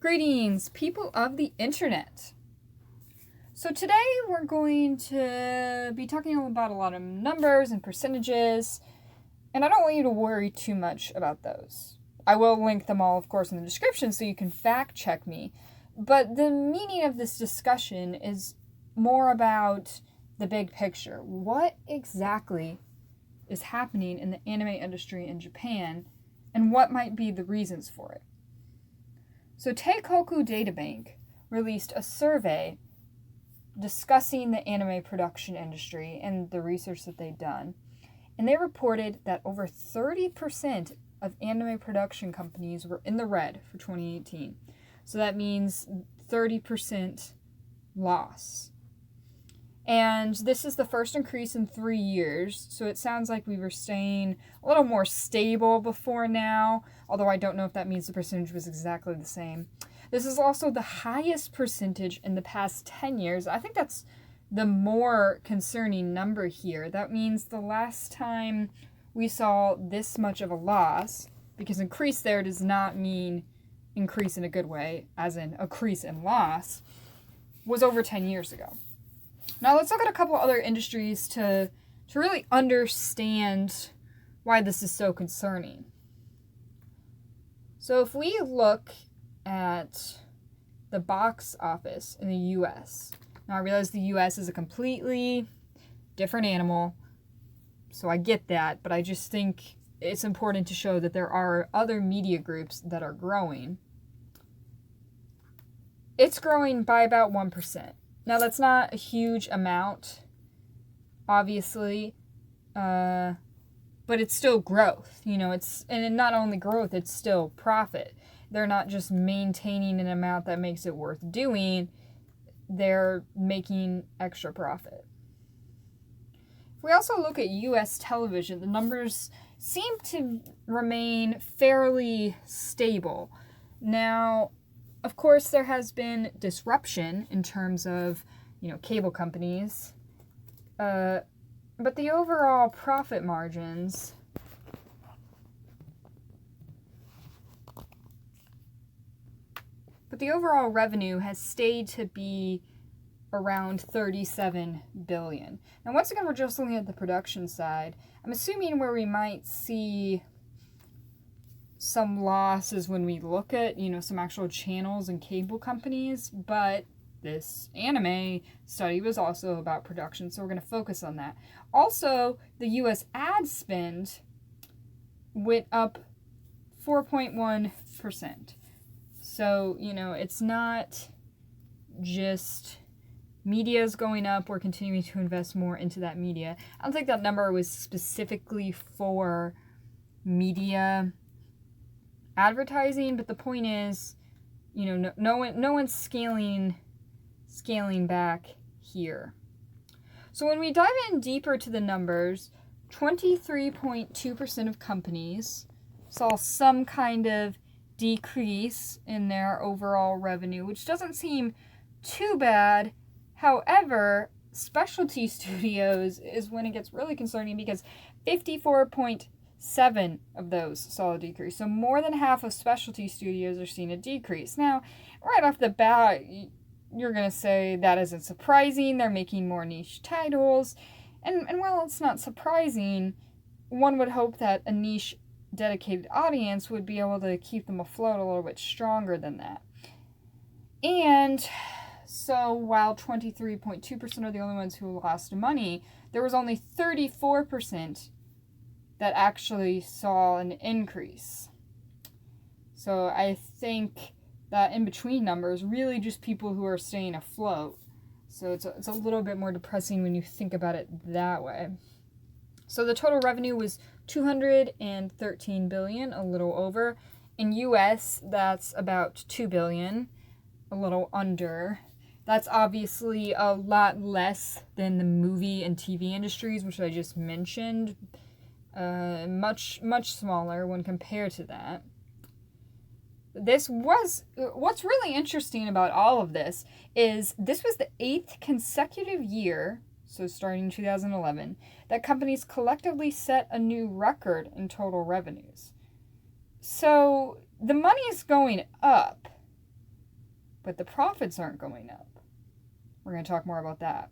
Greetings, people of the internet. So today we're going to be talking about a lot of numbers and percentages, and I don't want you to worry too much about those. I will link them all, of course, in the description so you can fact check me. But the meaning of this discussion is more about the big picture. What exactly is happening in the anime industry in Japan, and what might be the reasons for it? So Teikoku Databank released a survey discussing the anime production industry and the research that they'd done. And they reported that over 30% of anime production companies were in the red for 2018. So that means 30% loss. And this is the first increase in 3 years, so it sounds like we were staying a little more stable before now, although I don't know if that means the percentage was exactly the same. This is also the highest percentage in the past 10 years. I think that's the more concerning number here. That means the last time we saw this much of a loss, because increase there does not mean increase in a good way, as in increase in loss, was over 10 years ago. Now let's look at a couple other industries to really understand why this is so concerning. So if we look at the box office in the US, now I realize the US is a completely different animal, so I get that, but I just think it's important to show that there are other media groups that are growing. It's growing by about 1%. Now, that's not a huge amount, obviously, but it's still growth. And not only growth, it's still profit. They're not just maintaining an amount that makes it worth doing, they're making extra profit. If we also look at US television, the numbers seem to remain fairly stable. Now, of course, there has been disruption in terms of, cable companies, but the overall profit margins the overall revenue has stayed to be around 37 billion. Now, once again, we're just looking at the production side. I'm assuming where we might see some losses when we look at, some actual channels and cable companies, but this anime study was also about production, so we're going to focus on that. Also, the US ad spend went up 4.1%. So, it's not just media's going up, we're continuing to invest more into that media. I don't think that number was specifically for media advertising, but the point is, no one's scaling back here. So when we dive in deeper to the numbers, 23.2% of companies saw some kind of decrease in their overall revenue, which doesn't seem too bad. However, specialty studios is when it gets really concerning, because 54.7 of those saw a decrease. So more than half of specialty studios are seeing a decrease. Now, right off the bat, you're going to say that isn't surprising. They're making more niche titles. And while it's not surprising, one would hope that a niche dedicated audience would be able to keep them afloat a little bit stronger than that. And so while 23.2% are the only ones who lost money, there was only 34% that actually saw an increase. So I think that in between numbers, really just people who are staying afloat. So it's a little bit more depressing when you think about it that way. So the total revenue was 213 billion, a little over. In US, that's about 2 billion, a little under. That's obviously a lot less than the movie and TV industries, which I just mentioned. Much smaller when compared to that. What's really interesting about all of this is this was the 8th consecutive year, so starting in 2011, that companies collectively set a new record in total revenues. So the money is going up, but the profits aren't going up. We're going to talk more about that.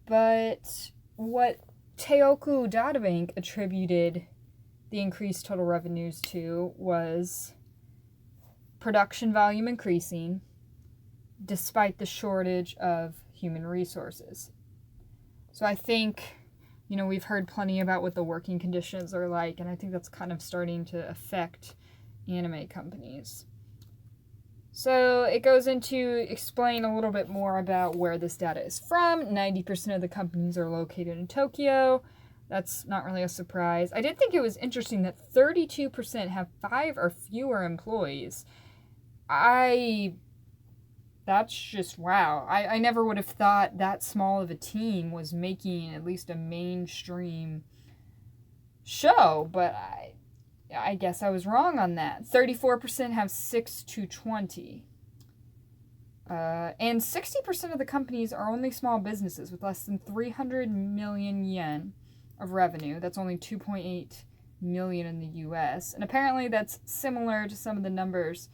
But what Teoku Databank attributed the increased total revenues to was production volume increasing despite the shortage of human resources. So I think, we've heard plenty about what the working conditions are like, and I think that's kind of starting to affect anime companies. So it goes into explain a little bit more about where this data is from. 90% of the companies are located in Tokyo. That's not really a surprise. I did think it was interesting that 32% have 5 or fewer employees. That's just wow. I never would have thought that small of a team was making at least a mainstream show, but I guess I was wrong on that. 34% have 6 to 20. And 60% of the companies are only small businesses with less than 300 million yen of revenue. That's only 2.8 million in the US. And apparently that's similar to some of the numbers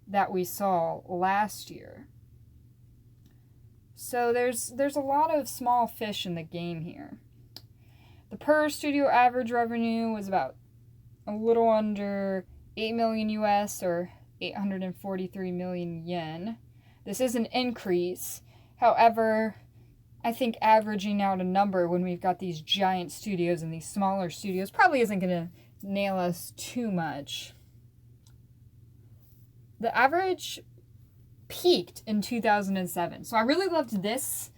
that we saw last year. So there's a lot of small fish in the game here. The per studio average revenue was about a little under 8 million US or 843 million yen. This is an increase. However, I think averaging out a number when we've got these giant studios and these smaller studios probably isn't going to nail us too much. The average peaked in 2007. So I really loved this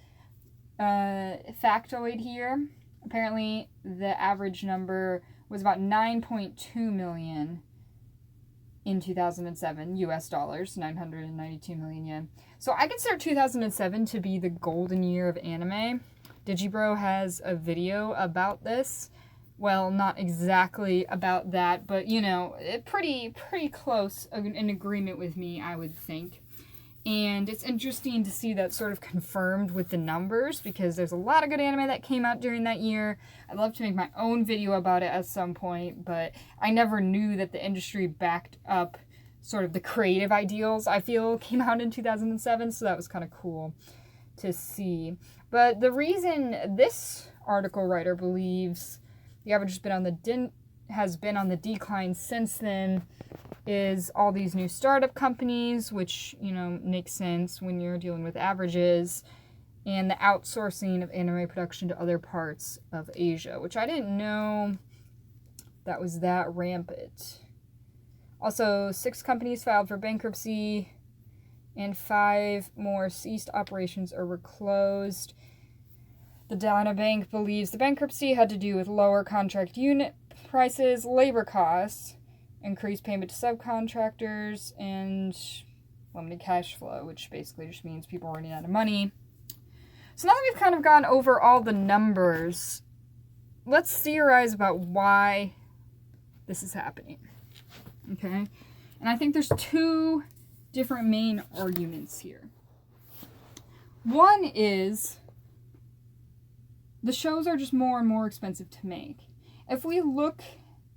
factoid here. Apparently, the average number was about 9.2 million in 2007, US dollars, 992 million yen. So I consider 2007 to be the golden year of anime. Digibro has a video about this. Well, not exactly about that, but pretty close in agreement with me, I would think. And it's interesting to see that sort of confirmed with the numbers because there's a lot of good anime that came out during that year. I'd love to make my own video about it at some point, but I never knew that the industry backed up sort of the creative ideals I feel came out in 2007, so that was kind of cool to see. But the reason this article writer believes the average has been on the decline since then is all these new startup companies, which, makes sense when you're dealing with averages, and the outsourcing of anime production to other parts of Asia, which I didn't know that was that rampant. Also, 6 companies filed for bankruptcy, and 5 more ceased operations or were closed. The Dana Bank believes the bankruptcy had to do with lower contract unit prices, labor costs, increased payment to subcontractors, and limited cash flow, which basically just means people are running out of money. So now that we've kind of gone over all the numbers, let's theorize about why this is happening. Okay? And I think there's 2 different main arguments here. One is the shows are just more and more expensive to make. If we look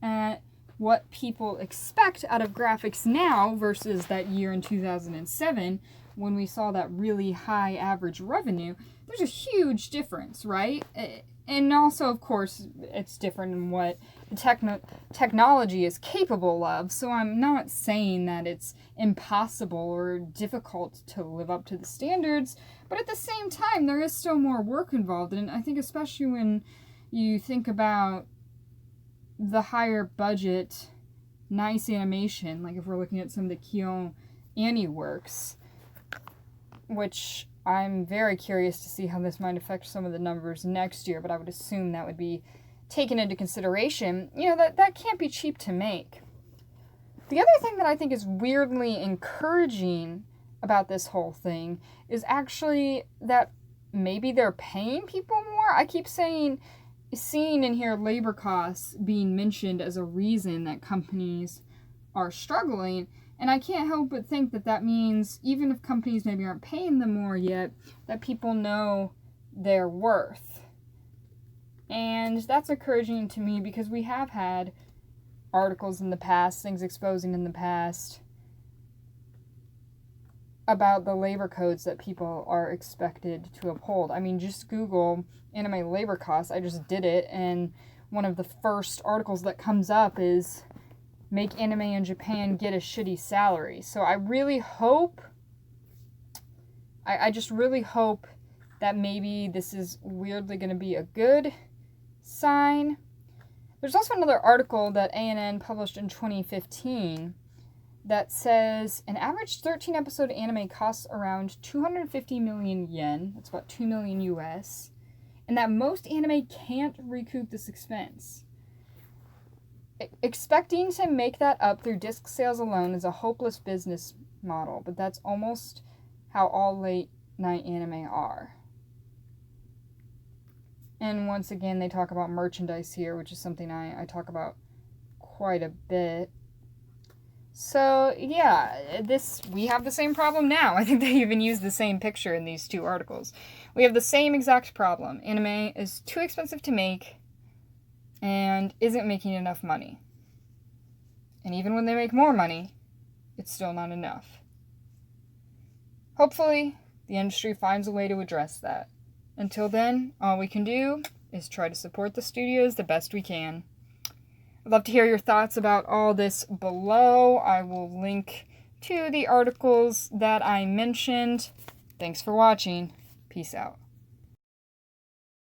at what people expect out of graphics now versus that year in 2007 when we saw that really high average revenue, there's a huge difference, right? And also, of course, it's different in what the technology is capable of, so I'm not saying that it's impossible or difficult to live up to the standards, but at the same time, there is still more work involved, and I think especially when you think about the higher budget, nice animation, like if we're looking at some of the Kion Annie works, which I'm very curious to see how this might affect some of the numbers next year, but I would assume that would be taken into consideration. That can't be cheap to make. The other thing that I think is weirdly encouraging about this whole thing is actually that maybe they're paying people more. I keep seeing and hear labor costs being mentioned as a reason that companies are struggling, and I can't help but think that that means even if companies maybe aren't paying them more yet, that people know their worth. And that's encouraging to me because we have had articles in the past, things exposing in the past, about the labor codes that people are expected to uphold. I mean, just Google anime labor costs. I just did it, and one of the first articles that comes up is make anime in Japan get a shitty salary. So I really hope, I just really hope that maybe this is weirdly going to be a good sign. There's also another article that ANN published in 2015 that says an average 13-episode anime costs around 250 million yen, that's about 2 million US, and that most anime can't recoup this expense. Expecting to make that up through disc sales alone is a hopeless business model, but that's almost how all late-night anime are. And once again, they talk about merchandise here, which is something I talk about quite a bit. So, yeah, we have the same problem now. I think they even use the same picture in these two articles. We have the same exact problem. Anime is too expensive to make and isn't making enough money. And even when they make more money, it's still not enough. Hopefully, the industry finds a way to address that. Until then, all we can do is try to support the studios the best we can. I'd love to hear your thoughts about all this below. I will link to the articles that I mentioned. Thanks for watching. Peace out.